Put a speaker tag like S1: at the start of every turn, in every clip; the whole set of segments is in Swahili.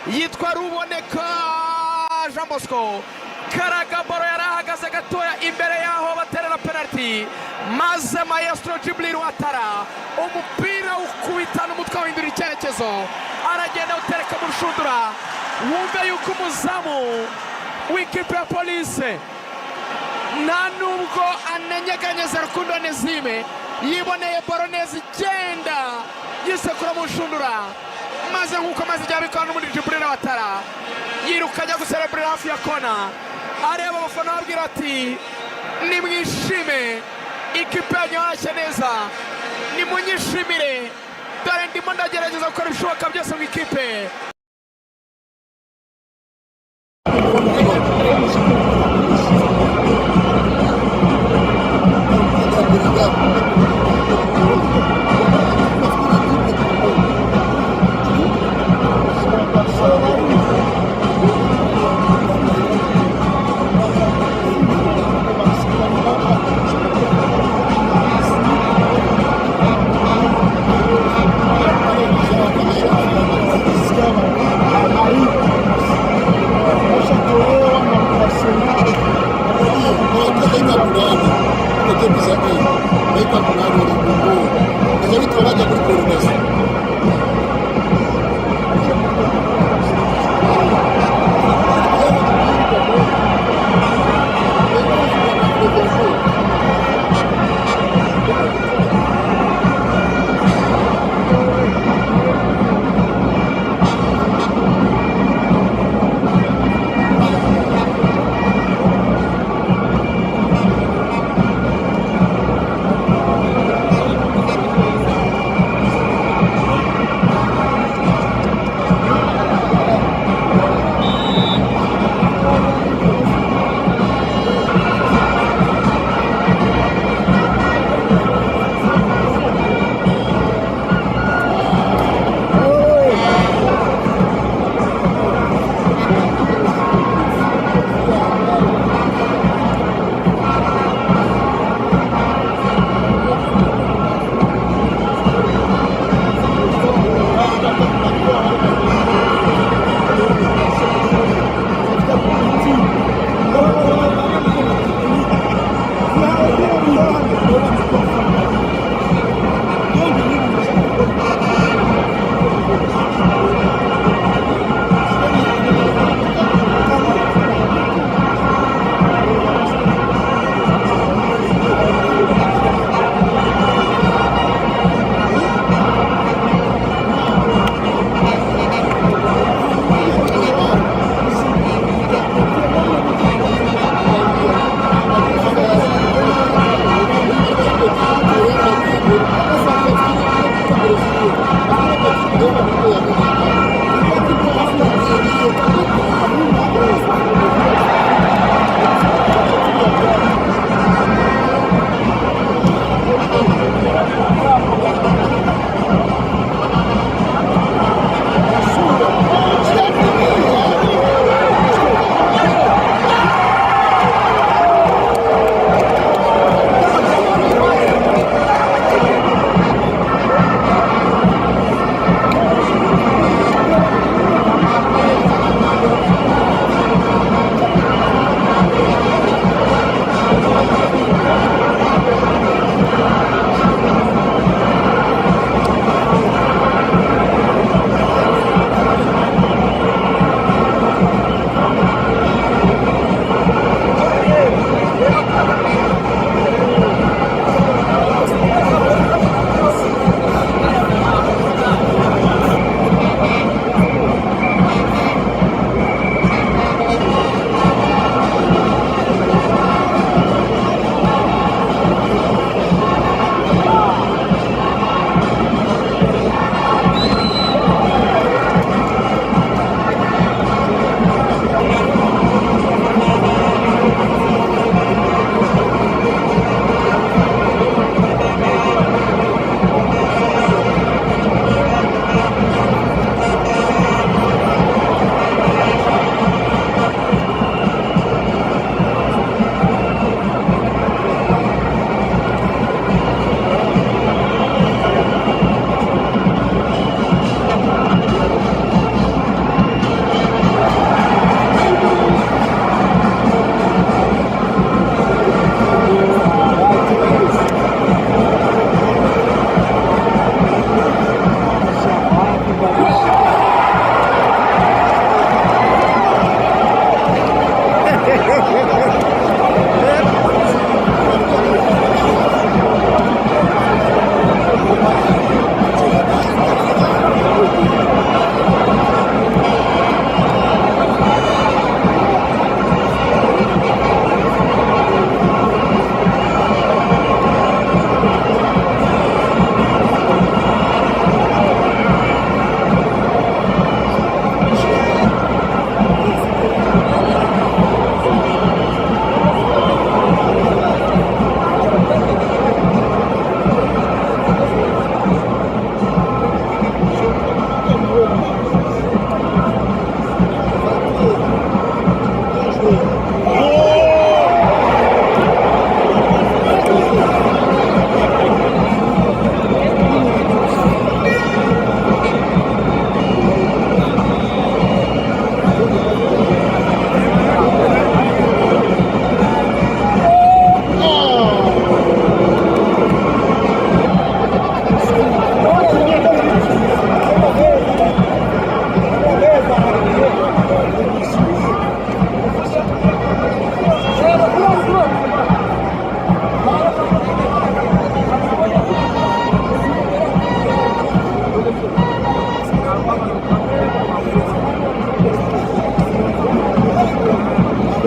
S1: yitwa Ruboneka Jean Bosco. Karaga baro yarahagaze gatoya imbere yaho baterera penalty, maze Maestro Djibril Ouattara umupira ukubitana umutwe w'indura icyerekezo, aragenda utereka mu rushundura. Wumve yuko umuzamu w'ikipe ya Police nta nubwo ananyeganyeza Rukundo Onésime, yiboneye baro neza igenda yisekura mu rushundura, maze nk'uko amaze igihe abikora n'umundi Djibril Ouattara yiruka ajya guserebura hafi ya kona, areba abafana babwira ati nimwishime, ikipe yanyu yarashye neza, nimunyishimire, dore ndimo ndagerageza gukora ibishoboka byose mu ikipe.
S2: Let's go.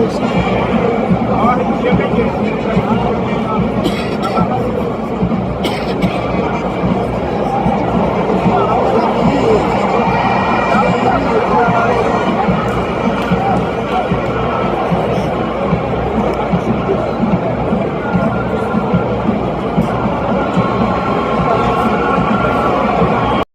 S2: Yesu.